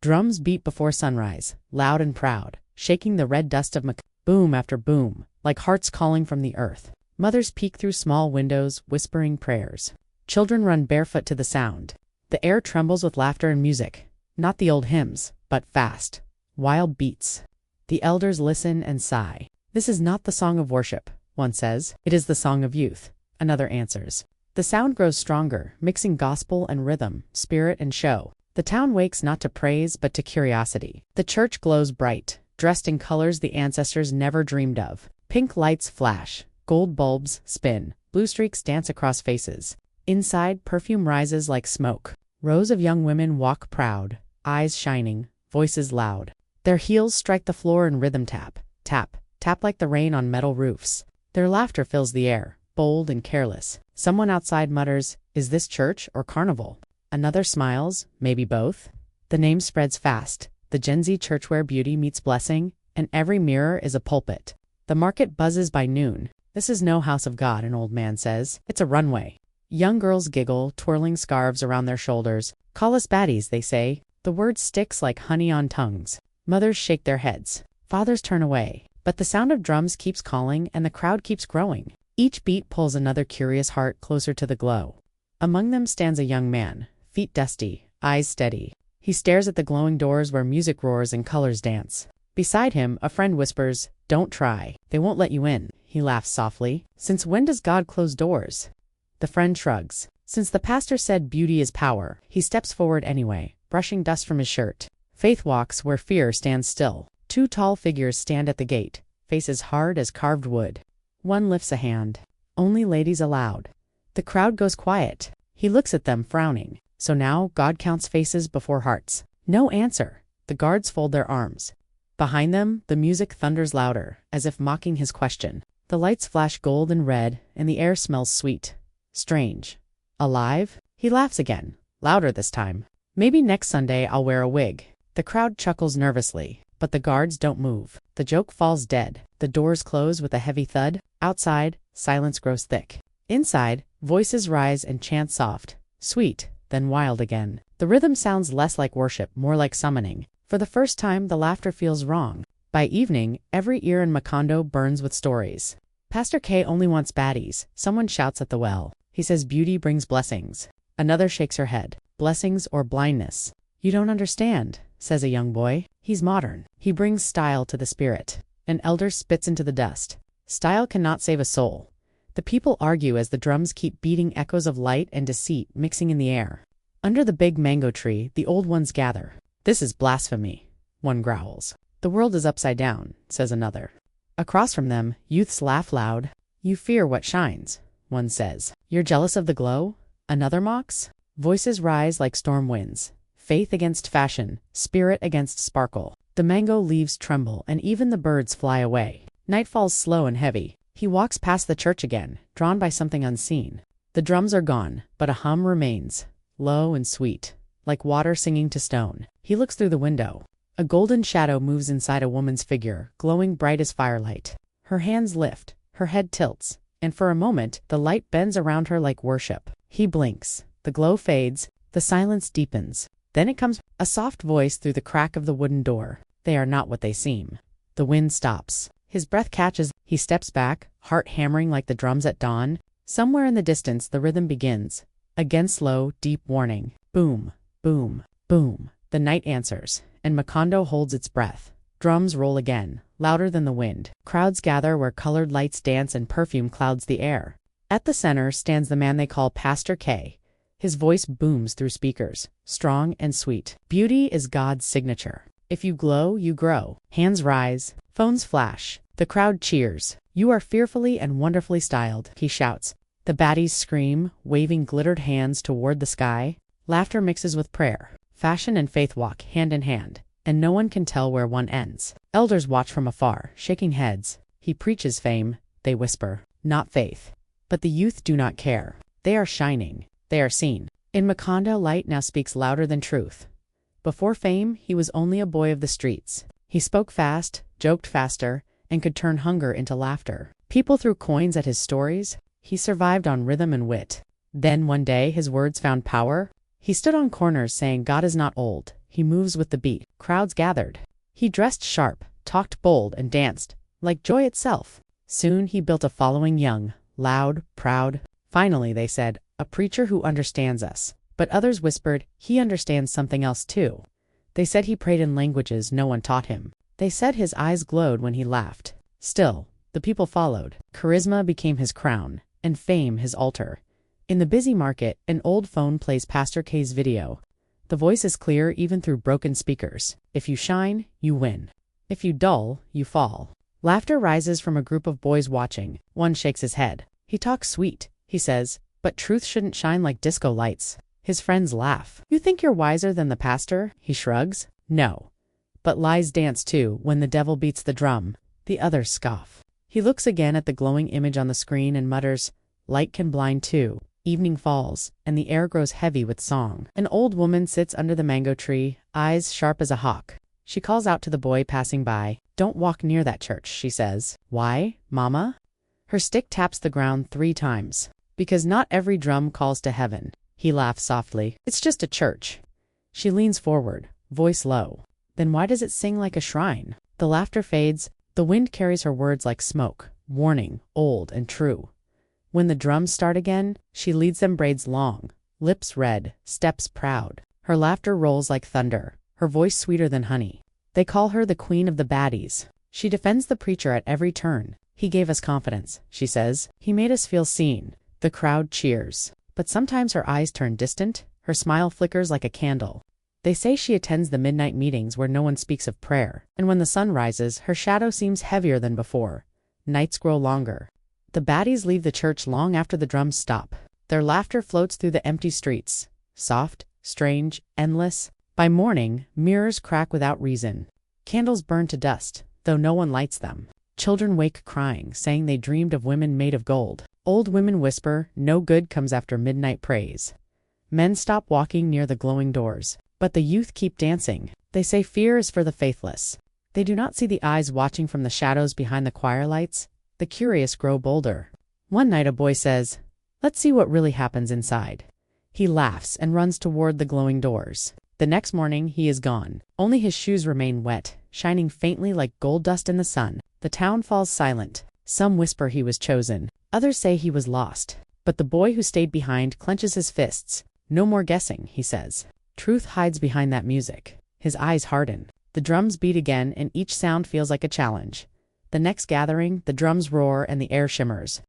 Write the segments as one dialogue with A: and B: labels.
A: Drums beat before sunrise, loud and proud, shaking the red dust of boom after boom, like hearts calling from the earth. Mothers peek through small windows, whispering prayers. Children run barefoot to the sound. The air trembles with laughter and music. Not the old hymns, but fast, wild beats. The elders listen and sigh. This is not the song of worship, one says. It is the song of youth, another answers. The sound grows stronger, mixing gospel and rhythm, spirit and show. The town wakes not to praise but to curiosity. The church glows bright, dressed in colors the ancestors never dreamed of. Pink lights flash, gold bulbs spin, blue streaks dance across faces. Inside, perfume rises like smoke. Rows of young women walk proud, eyes shining, voices loud. Their heels strike the floor in rhythm tap, tap, tap like the rain on metal roofs. Their laughter fills the air, bold and careless. Someone outside mutters, "Is this church or carnival?" Another smiles, maybe both. The name spreads fast. The Gen Z church where beauty meets blessing, and every mirror is a pulpit. The market buzzes by noon. This is no house of God, an old man says. It's a runway. Young girls giggle, twirling scarves around their shoulders. Call us baddies, they say. The word sticks like honey on tongues. Mothers shake their heads. Fathers turn away. But the sound of drums keeps calling, and the crowd keeps growing. Each beat pulls another curious heart closer to the glow. Among them stands a young man, feet dusty, eyes steady. He stares at the glowing doors where music roars and colors dance. Beside him, a friend whispers, "Don't try. They won't let you in." He laughs softly. "Since when does God close doors?" The friend shrugs. Since the pastor said beauty is power, he steps forward anyway, brushing dust from his shirt. Faith walks where fear stands still. Two tall figures stand at the gate, faces hard as carved wood. One lifts a hand. "Only ladies allowed." The crowd goes quiet. He looks at them, frowning. So now God counts faces before hearts. No answer. The guards fold their arms. Behind them, the music thunders louder, as if mocking his question. The lights flash gold and red, and the air smells sweet. Strange. Alive? He laughs again, louder this time. "Maybe next Sunday I'll wear a wig." The crowd chuckles nervously, but the guards don't move. The joke falls dead. The doors close with a heavy thud. Outside, silence grows thick. Inside, voices rise and chant soft, sweet, then wild again. The rhythm sounds less like worship, more like summoning. For the first time, the laughter feels wrong. By evening, every ear in Macondo burns with stories. Pastor K only wants baddies. Someone shouts at the well. He says beauty brings blessings. Another shakes her head. Blessings or blindness? "You don't understand," says a young boy. He's modern. He brings style to the spirit. An elder spits into the dust. Style cannot save a soul. The people argue as the drums keep beating, echoes of light and deceit mixing in the air. Under the big mango tree, the old ones gather. "This is blasphemy," one growls. "The world is upside down," says another. Across from them, youths laugh loud. "You fear what shines," one says. "You're jealous of the glow?" Another mocks. Voices rise like storm winds. Faith against fashion, spirit against sparkle. The mango leaves tremble, and even the birds fly away. Night falls slow and heavy. He walks past the church again, drawn by something unseen. The drums are gone, but a hum remains, low and sweet, like water singing to stone. He looks through the window. A golden shadow moves inside a woman's figure, glowing bright as firelight. Her hands lift, her head tilts, and for a moment, the light bends around her like worship. He blinks. The glow fades. The silence deepens. Then it comes, a soft voice through the crack of the wooden door. They are not what they seem. The wind stops. His breath catches. He steps back, heart hammering like the drums at dawn. Somewhere in the distance, the rhythm begins. Again slow, deep warning. Boom, boom, boom. The night answers, and Macondo holds its breath. Drums roll again, louder than the wind. Crowds gather where colored lights dance and perfume clouds the air. At the center stands the man they call Pastor K. His voice booms through speakers, strong and sweet. Beauty is God's signature. If you glow, you grow. Hands rise, phones flash. The crowd cheers. "You are fearfully and wonderfully styled," he shouts. The baddies scream, waving glittered hands toward the sky. Laughter mixes with prayer. Fashion and faith walk hand in hand, and no one can tell where one ends. Elders watch from afar, shaking heads. He preaches fame, they whisper, not faith. But the youth do not care. They are shining. They are seen. In Macondo, light now speaks louder than truth. Before fame, he was only a boy of the streets. He spoke fast, joked faster, and could turn hunger into laughter. People threw coins at his stories. He survived on rhythm and wit. Then one day his words found power. He stood on corners saying God is not old, he moves with the beat. Crowds gathered. He dressed sharp, talked bold, and danced, like joy itself. Soon he built a following, young, loud, proud. Finally, they said, a preacher who understands us. But others whispered, he understands something else too. They said he prayed in languages no one taught him. They said his eyes glowed when he laughed. Still, the people followed. Charisma became his crown, and fame his altar. In the busy market, an old phone plays Pastor K's video. The voice is clear even through broken speakers. If you shine, you win. If you dull, you fall. Laughter rises from a group of boys watching. One shakes his head. He talks sweet, he says, but truth shouldn't shine like disco lights. His friends laugh. You think you're wiser than the pastor? He shrugs. No. But lies dance too when the devil beats the drum. The others scoff. He looks again at the glowing image on the screen and mutters, light can blind too. Evening falls, and the air grows heavy with song. An old woman sits under the mango tree, eyes sharp as a hawk. She calls out to the boy passing by. Don't walk near that church, she says. Why, Mama? Her stick taps the ground 3 times. Because not every drum calls to heaven. He laughs softly. It's just a church. She leans forward, voice low. Then why does it sing like a shrine? The laughter fades. The wind carries her words like smoke, warning, old and true. When the drums start again, she leads them, braids long, lips red, steps proud. Her laughter rolls like thunder, her voice sweeter than honey. They call her the queen of the baddies. She defends the preacher at every turn. He gave us confidence, she says. He made us feel seen. The crowd cheers. But sometimes her eyes turn distant, her smile flickers like a candle. They say she attends the midnight meetings where no one speaks of prayer, and when the sun rises, her shadow seems heavier than before. Nights grow longer. The baddies leave the church long after the drums stop. Their laughter floats through the empty streets. Soft, strange, endless. By morning, mirrors crack without reason. Candles burn to dust, though no one lights them. Children wake crying, saying they dreamed of women made of gold. Old women whisper, no good comes after midnight praise. Men stop walking near the glowing doors. But the youth keep dancing. They say fear is for the faithless. They do not see the eyes watching from the shadows behind the choir lights. The curious grow bolder. One night a boy says, let's see what really happens inside. He laughs and runs toward the glowing doors. The next morning he is gone. Only his shoes remain wet, shining faintly like gold dust in the sun. The town falls silent. Some whisper he was chosen. Others say he was lost. But the boy who stayed behind clenches his fists. No more guessing, he says. Truth hides behind that music. His eyes harden. The drums beat again, and each sound feels like a challenge. The next gathering, the drums roar and the air shimmers.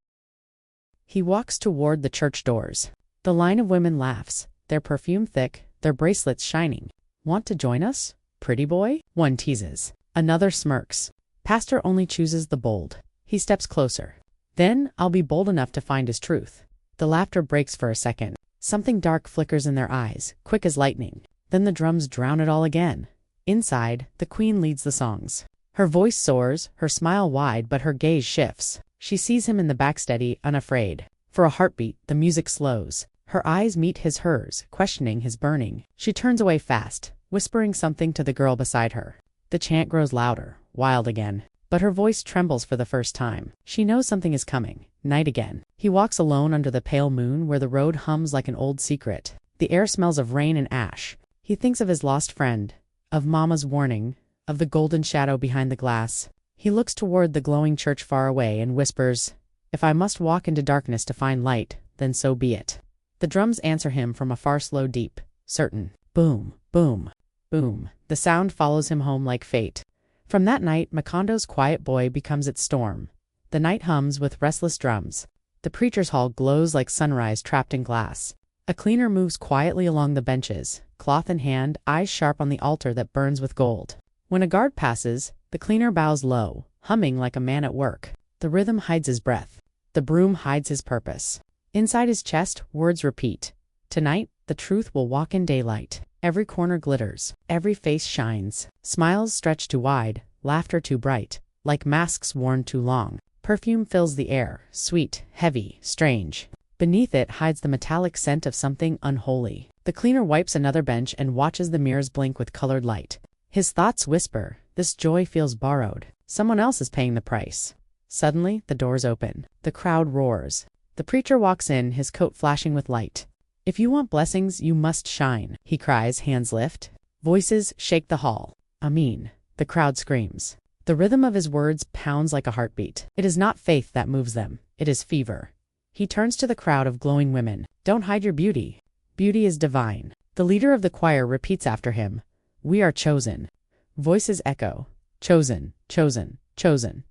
A: He walks toward the church doors. The line of women laughs, their perfume thick, their bracelets shining. Want to join us, pretty boy? One teases. Another smirks. Pastor only chooses the bold. He steps closer. Then I'll be bold enough to find his truth. The laughter breaks for a second. Something dark flickers in their eyes, quick as lightning. Then the drums drown it all again. Inside, the queen leads the songs. Her voice soars, her smile wide, but her gaze shifts. She sees him in the backsteady, unafraid. For a heartbeat, the music slows. Her eyes meet hers, questioning his burning. She turns away fast, whispering something to the girl beside her. The chant grows louder, wild again. But her voice trembles for the first time. She knows something is coming. Night again. He walks alone under the pale moon where the road hums like an old secret. The air smells of rain and ash. He thinks of his lost friend, of Mama's warning, of the golden shadow behind the glass. He looks toward the glowing church far away and whispers, if I must walk into darkness to find light, then so be it. The drums answer him from a far slow deep, certain. Boom, boom, boom. The sound follows him home like fate. From that night, Makondo's quiet boy becomes its storm. The night hums with restless drums. The preacher's hall glows like sunrise trapped in glass. A cleaner moves quietly along the benches, cloth in hand, eyes sharp on the altar that burns with gold. When a guard passes, the cleaner bows low, humming like a man at work. The rhythm hides his breath. The broom hides his purpose. Inside his chest, words repeat. Tonight, the truth will walk in daylight. Every corner glitters. Every face shines. Smiles stretch too wide, laughter too bright, like masks worn too long. Perfume fills the air, sweet, heavy, strange. Beneath it hides the metallic scent of something unholy. The cleaner wipes another bench and watches the mirrors blink with colored light. His thoughts whisper, this joy feels borrowed. Someone else is paying the price. Suddenly, the doors open. The crowd roars. The preacher walks in, his coat flashing with light. If you want blessings, you must shine, he cries, hands lift. Voices shake the hall. Amin. The crowd screams. The rhythm of his words pounds like a heartbeat. It is not faith that moves them. It is fever. He turns to the crowd of glowing women. Don't hide your beauty. Beauty is divine. The leader of the choir repeats after him. We are chosen. Voices echo. Chosen, chosen, chosen.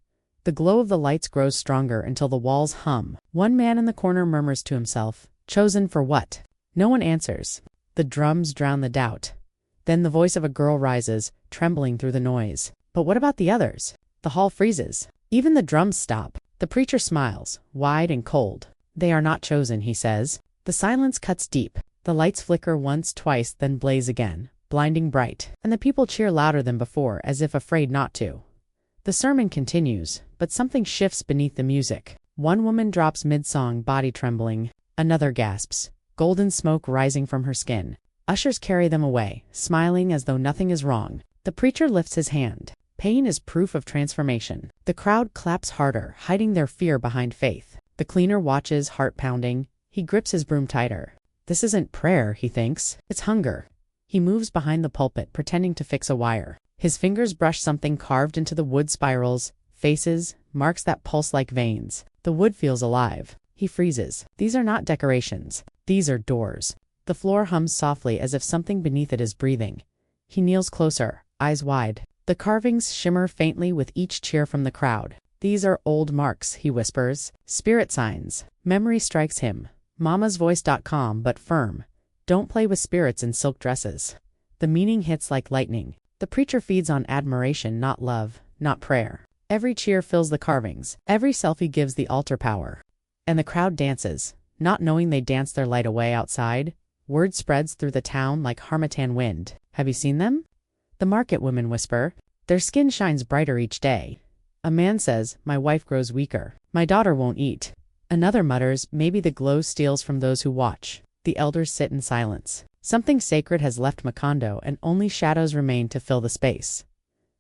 A: The glow of the lights grows stronger until the walls hum. One man in the corner murmurs to himself, chosen for what? No one answers. The drums drown the doubt. Then the voice of a girl rises, trembling through the noise. But what about the others? The hall freezes. Even the drums stop. The preacher smiles, wide and cold. They are not chosen, he says. The silence cuts deep. The lights flicker once, twice, then blaze again, blinding bright. And the people cheer louder than before, as if afraid not to. The sermon continues, but something shifts beneath the music. One woman drops mid-song, body trembling. Another gasps, golden smoke rising from her skin. Ushers carry them away, smiling as though nothing is wrong. The preacher lifts his hand. Pain is proof of transformation. The crowd claps harder, hiding their fear behind faith. The cleaner watches, heart pounding. He grips his broom tighter. This isn't prayer, he thinks. It's hunger. He moves behind the pulpit, pretending to fix a wire. His fingers brush something carved into the wood spirals, faces, marks that pulse like veins. The wood feels alive. He freezes. These are not decorations. These are doors. The floor hums softly as if something beneath it is breathing. He kneels closer, eyes wide. The carvings shimmer faintly with each cheer from the crowd. These are old marks, he whispers. Spirit signs. Memory strikes him. Mamasvoice.com, but firm. Don't play with spirits in silk dresses. The meaning hits like lightning. The preacher feeds on admiration, not love, not prayer. Every cheer fills the carvings. Every selfie gives the altar power. And the crowd dances, not knowing they dance their light away outside. Word spreads through the town like harmattan wind. Have you seen them? The market women whisper. Their skin shines brighter each day. A man says, my wife grows weaker. My daughter won't eat. Another mutters, maybe the glow steals from those who watch. The elders sit in silence. Something sacred has left Macondo, and only shadows remain to fill the space.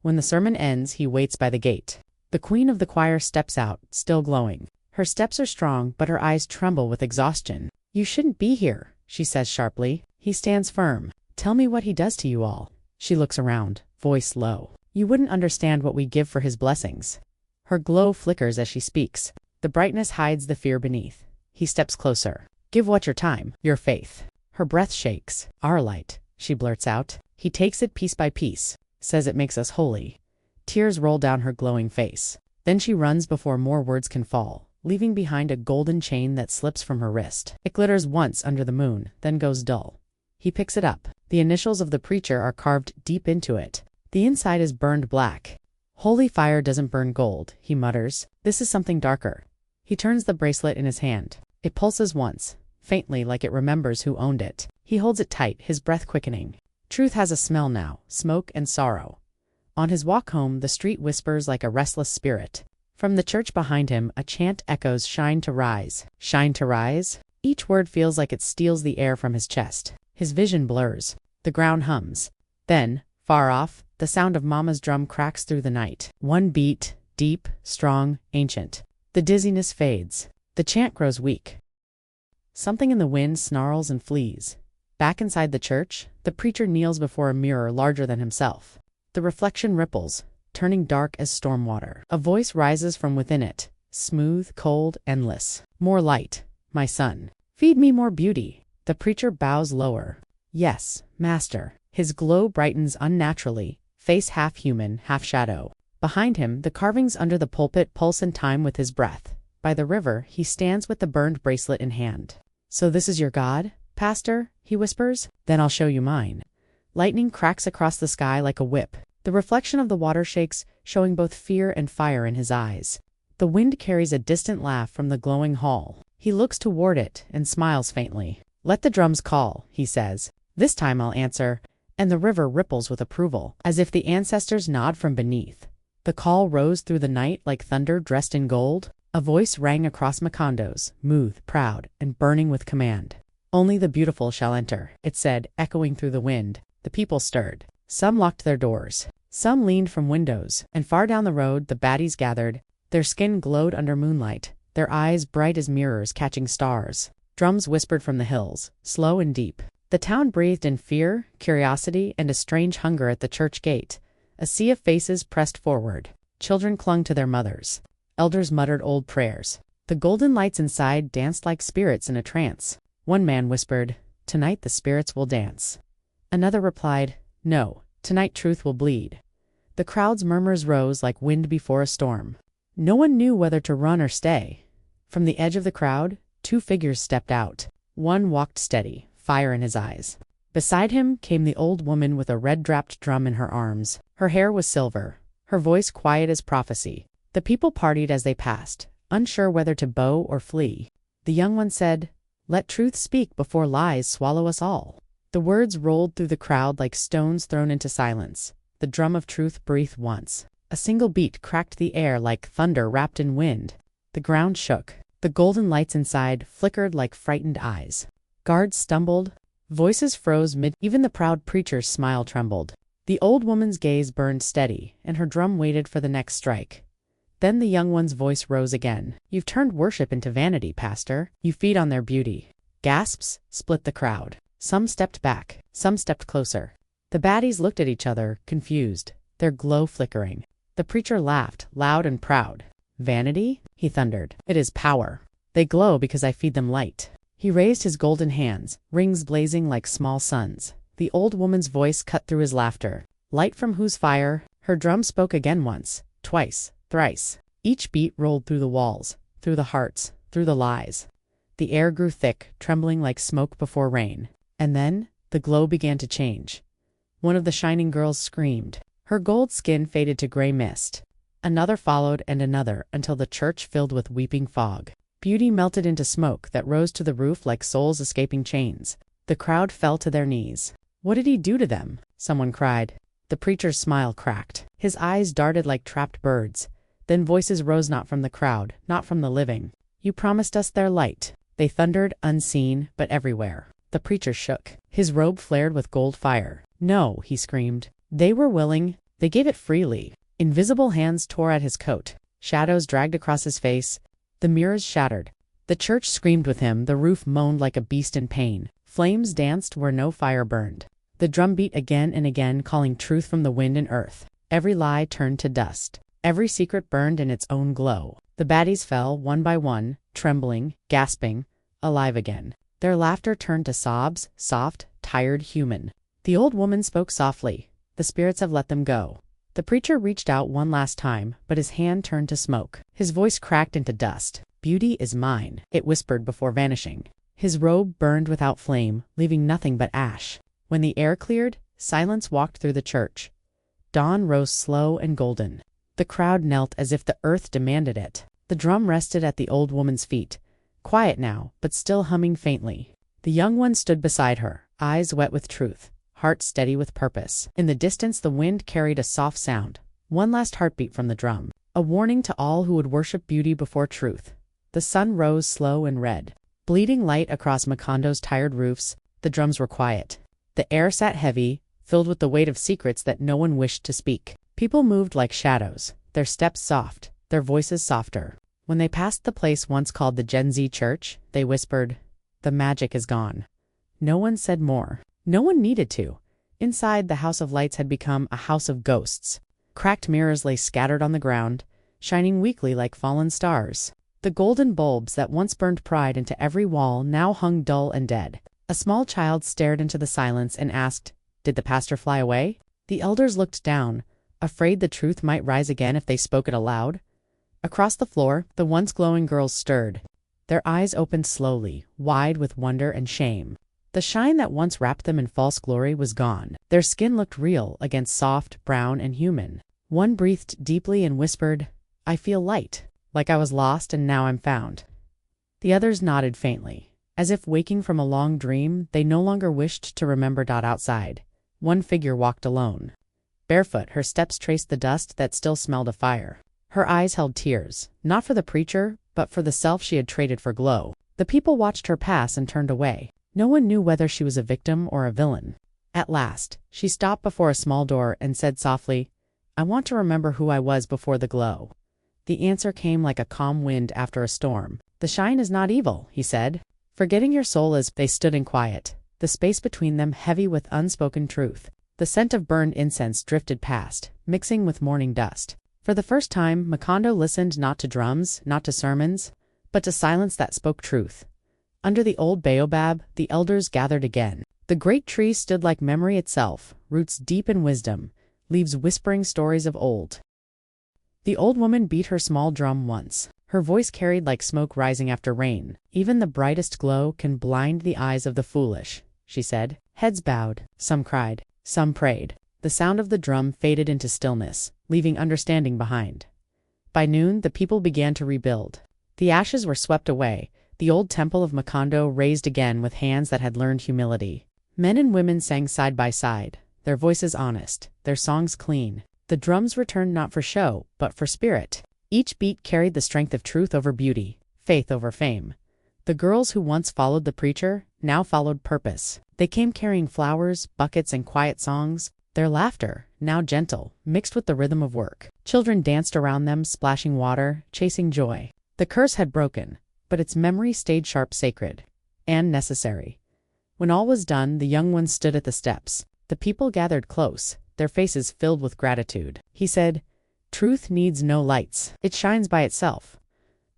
A: When the sermon ends, he waits by the gate. The queen of the choir steps out, still glowing. Her steps are strong, but her eyes tremble with exhaustion. You shouldn't be here, she says sharply. He stands firm. Tell me what he does to you all. She looks around, voice low. You wouldn't understand what we give for his blessings. Her glow flickers as she speaks. The brightness hides the fear beneath. He steps closer. Give what your time, your faith. Her breath shakes. Our light, she blurts out. He takes it piece by piece, says it makes us holy. Tears roll down her glowing face. Then she runs before more words can fall, leaving behind a golden chain that slips from her wrist. It glitters once under the moon, then goes dull. He picks it up. The initials of the preacher are carved deep into it. The inside is burned black. Holy fire doesn't burn gold, he mutters. This is something darker. He turns the bracelet in his hand. It pulses once, faintly like it remembers who owned it. He holds it tight, his breath quickening. Truth has a smell now, smoke and sorrow. On his walk home, the street whispers like a restless spirit. From the church behind him, a chant echoes, shine to rise. Shine to rise? Each word feels like it steals the air from his chest. His vision blurs. The ground hums. Then, far off, the sound of Mama's drum cracks through the night. One beat, deep, strong, ancient. The dizziness fades. The chant grows weak. Something in the wind snarls and flees. Back inside the church, the preacher kneels before a mirror larger than himself. The reflection ripples, turning dark as storm water. A voice rises from within it, smooth, cold, endless. More light, my son. Feed me more beauty. The preacher bows lower. Yes, master. His glow brightens unnaturally, face half human, half shadow. Behind him, the carvings under the pulpit pulse in time with his breath. By the river, he stands with the burned bracelet in hand. So this is your God, Pastor? He whispers. Then I'll show you mine. Lightning cracks across the sky like a whip. The reflection of the water shakes, showing both fear and fire in his eyes. The wind carries a distant laugh from the glowing hall. He looks toward it and smiles faintly. Let the drums call, he says. This time I'll answer. And the river ripples with approval, as if the ancestors nod from beneath. The call rose through the night like thunder dressed in gold. A voice rang across Macondo's, smooth, proud, and burning with command. Only the beautiful shall enter, it said, echoing through the wind. The people stirred. Some locked their doors. Some leaned from windows, and far down the road the baddies gathered. Their skin glowed under moonlight, their eyes bright as mirrors catching stars. Drums whispered from the hills, slow and deep. The town breathed in fear, curiosity, and a strange hunger at the church gate. A sea of faces pressed forward. Children clung to their mothers. Elders muttered old prayers. The golden lights inside danced like spirits in a trance. One man whispered, "Tonight the spirits will dance." Another replied, "No, tonight truth will bleed." The crowd's murmurs rose like wind before a storm. No one knew whether to run or stay. From the edge of the crowd, two figures stepped out. One walked steady, fire in his eyes. Beside him came the old woman with a red-draped drum in her arms. Her hair was silver, her voice quiet as prophecy. The people partied as they passed, unsure whether to bow or flee. The young one said, "Let truth speak before lies swallow us all." The words rolled through the crowd like stones thrown into silence. The drum of truth breathed once. A single beat cracked the air like thunder wrapped in wind. The ground shook. The golden lights inside flickered like frightened eyes. Guards stumbled. Voices froze even the proud preacher's smile trembled. The old woman's gaze burned steady, and her drum waited for the next strike. Then the young one's voice rose again. "You've turned worship into vanity, Pastor. You feed on their beauty." Gasps split the crowd. Some stepped back. Some stepped closer. The baddies looked at each other, confused, their glow flickering. The preacher laughed, loud and proud. "Vanity?" he thundered. "It is power. They glow because I feed them light." He raised his golden hands, rings blazing like small suns. The old woman's voice cut through his laughter. "Light from whose fire?" Her drum spoke again once, twice, thrice. Each beat rolled through the walls, through the hearts, through the lies. The air grew thick, trembling like smoke before rain. And then, the glow began to change. One of the shining girls screamed. Her gold skin faded to gray mist. Another followed and another until the church filled with weeping fog. Beauty melted into smoke that rose to the roof like souls escaping chains. The crowd fell to their knees. "What did he do to them?" someone cried. The preacher's smile cracked. His eyes darted like trapped birds. Then voices rose not from the crowd, not from the living. "You promised us their light." They thundered, unseen, but everywhere. The preacher shook. His robe flared with gold fire. "No," he screamed. "They were willing. They gave it freely." Invisible hands tore at his coat. Shadows dragged across his face. The mirrors shattered. The church screamed with him. The roof moaned like a beast in pain. Flames danced where no fire burned. The drum beat again and again, calling truth from the wind and earth. Every lie turned to dust. Every secret burned in its own glow. The baddies fell, one by one, trembling, gasping, alive again. Their laughter turned to sobs, soft, tired, human. The old woman spoke softly. "The spirits have let them go." The preacher reached out one last time, but his hand turned to smoke. His voice cracked into dust. "Beauty is mine," it whispered before vanishing. His robe burned without flame, leaving nothing but ash. When the air cleared, silence walked through the church. Dawn rose slow and golden. The crowd knelt as if the earth demanded it. The drum rested at the old woman's feet, quiet now, but still humming faintly. The young one stood beside her, eyes wet with truth, heart steady with purpose. In the distance, the wind carried a soft sound, one last heartbeat from the drum, a warning to all who would worship beauty before truth. The sun rose slow and red, bleeding light across Makondo's tired roofs. The drums were quiet. The air sat heavy, filled with the weight of secrets that no one wished to speak. People moved like shadows, their steps soft, their voices softer. When they passed the place once called the Gen Z Church, they whispered, "The magic is gone." No one said more. No one needed to. Inside, the House of Lights had become a house of ghosts. Cracked mirrors lay scattered on the ground, shining weakly like fallen stars. The golden bulbs that once burned pride into every wall now hung dull and dead. A small child stared into the silence and asked, "Did the pastor fly away?" The elders looked down, afraid the truth might rise again if they spoke it aloud. Across the floor, the once glowing girls stirred. Their eyes opened slowly, wide with wonder and shame. The shine that once wrapped them in false glory was gone. Their skin looked real against soft, brown, and human. One breathed deeply and whispered, "I feel light, like I was lost and now I'm found." The others nodded faintly. As if waking from a long dream, they no longer wished to remember. Outside, one figure walked alone. Barefoot, her steps traced the dust that still smelled of fire. Her eyes held tears, not for the preacher, but for the self she had traded for glow. The people watched her pass and turned away. No one knew whether she was a victim or a villain. At last, she stopped before a small door and said softly, "I want to remember who I was before the glow." The answer came like a calm wind after a storm. "The shine is not evil," he said. "Forgetting your soul as." They stood in quiet, the space between them heavy with unspoken truth. The scent of burned incense drifted past, mixing with morning dust. For the first time, Macondo listened not to drums, not to sermons, but to silence that spoke truth. Under the old baobab, the elders gathered again. The great tree stood like memory itself, roots deep in wisdom, leaves whispering stories of old. The old woman beat her small drum once. Her voice carried like smoke rising after rain. Even the brightest glow can blind the eyes of the foolish, she said. Heads bowed, some cried, some prayed. The sound of the drum faded into stillness, leaving understanding behind. By noon, the people began to rebuild. The ashes were swept away, the old temple of Macondo raised again with hands that had learned humility. Men and women sang side by side, their voices honest, their songs clean. The drums returned not for show, but for spirit. Each beat carried the strength of truth over beauty, faith over fame. The girls who once followed the preacher now followed purpose. They came carrying flowers, buckets, and quiet songs. Their laughter, now gentle, mixed with the rhythm of work. Children danced around them, splashing water, chasing joy. The curse had broken, but its memory stayed sharp, sacred, and necessary. When all was done, the young ones stood at the steps. The people gathered close, their faces filled with gratitude. He said, "Truth needs no lights. It shines by itself."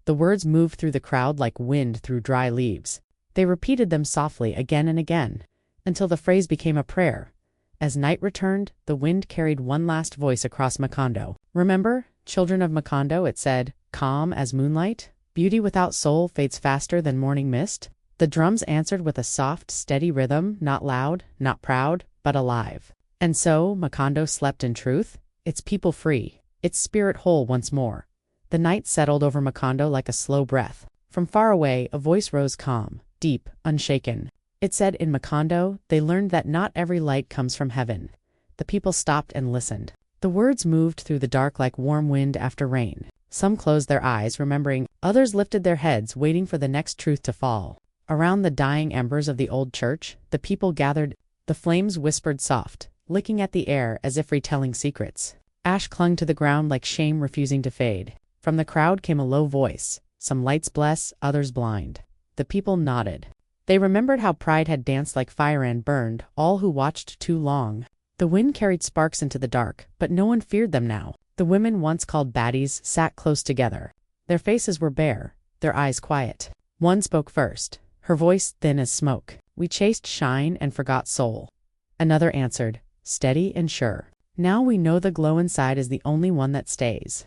A: The words moved through the crowd like wind through dry leaves. They repeated them softly again and again, until the phrase became a prayer. As night returned, the wind carried one last voice across Macondo. "Remember, children of Macondo," it said, "calm as moonlight. Beauty without soul fades faster than morning mist." The drums answered with a soft, steady rhythm, not loud, not proud, but alive. And so Macondo slept in truth, its people free, its spirit whole once more. The night settled over Macondo like a slow breath. From far away, a voice rose calm, deep, unshaken. It said, in Macondo, they learned that not every light comes from heaven. The people stopped and listened. The words moved through the dark like warm wind after rain. Some closed their eyes, remembering. Others lifted their heads, waiting for the next truth to fall. Around the dying embers of the old church, the people gathered. The flames whispered soft, licking at the air as if retelling secrets. Ash clung to the ground like shame refusing to fade. From the crowd came a low voice. Some lights bless, others blind. The people nodded. They remembered how pride had danced like fire and burned all who watched too long. The wind carried sparks into the dark, but no one feared them now. The women once called baddies sat close together. Their faces were bare, their eyes quiet. One spoke first, her voice thin as smoke. "We chased shine and forgot soul." Another answered, steady and sure. "Now we know the glow inside is the only one that stays."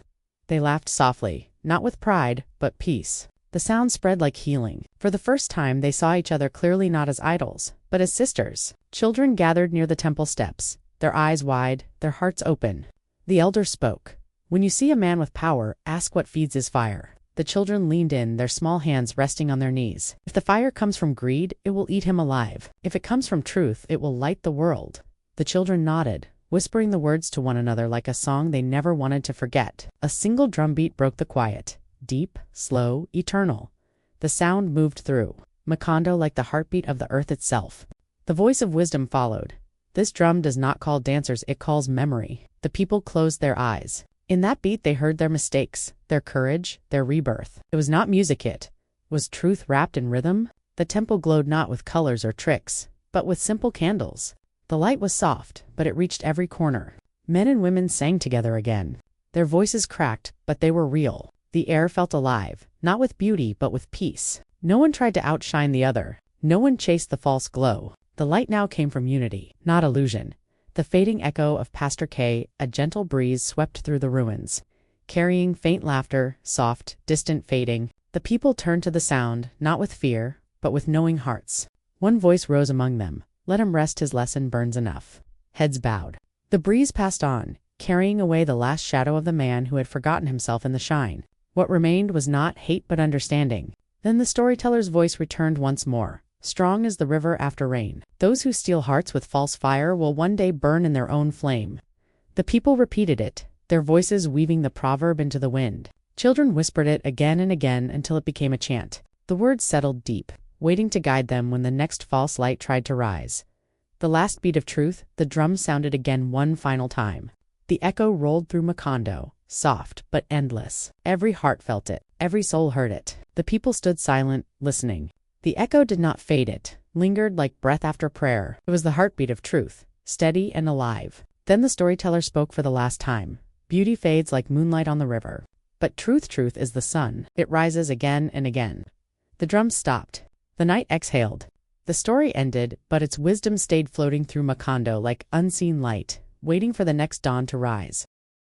A: They laughed softly, not with pride, but peace. The sound spread like healing. For the first time, they saw each other clearly not as idols, but as sisters. Children gathered near the temple steps, their eyes wide, their hearts open. The elder spoke. "When you see a man with power, ask what feeds his fire." The children leaned in, their small hands resting on their knees. "If the fire comes from greed, it will eat him alive. If it comes from truth, it will light the world." The children nodded, whispering the words to one another like a song they never wanted to forget. A single drumbeat broke the quiet. Deep, slow, eternal. The sound moved through Macondo like the heartbeat of the earth itself. The voice of wisdom followed. "This drum does not call dancers, it calls memory." The people closed their eyes. In that beat they heard their mistakes, their courage, their rebirth. It was not music, it was truth wrapped in rhythm. The temple glowed not with colors or tricks, but with simple candles. The light was soft, but it reached every corner. Men and women sang together again. Their voices cracked, but they were real. The air felt alive, not with beauty, but with peace. No one tried to outshine the other. No one chased the false glow. The light now came from unity, not illusion. The fading echo of Pastor K, a gentle breeze swept through the ruins, carrying faint laughter, soft, distant, fading. The people turned to the sound, not with fear, but with knowing hearts. One voice rose among them. "Let him rest, his lesson burns enough." Heads bowed. The breeze passed on, carrying away the last shadow of the man who had forgotten himself in the shine. What remained was not hate but understanding. Then the storyteller's voice returned once more, strong as the river after rain. "Those who steal hearts with false fire will one day burn in their own flame." The people repeated it, their voices weaving the proverb into the wind. Children whispered it again and again until it became a chant. The words settled deep, waiting to guide them when the next false light tried to rise. The last beat of truth, the drum sounded again one final time. The echo rolled through Macondo, soft but endless. Every heart felt it, every soul heard it. The people stood silent, listening. The echo did not fade, it lingered like breath after prayer. It was the heartbeat of truth, steady and alive. Then the storyteller spoke for the last time. Beauty fades like moonlight on the river. But truth is the sun. It rises again and again. The drums stopped. The night exhaled. The story ended, but its wisdom stayed floating through Macondo like unseen light, waiting for the next dawn to rise.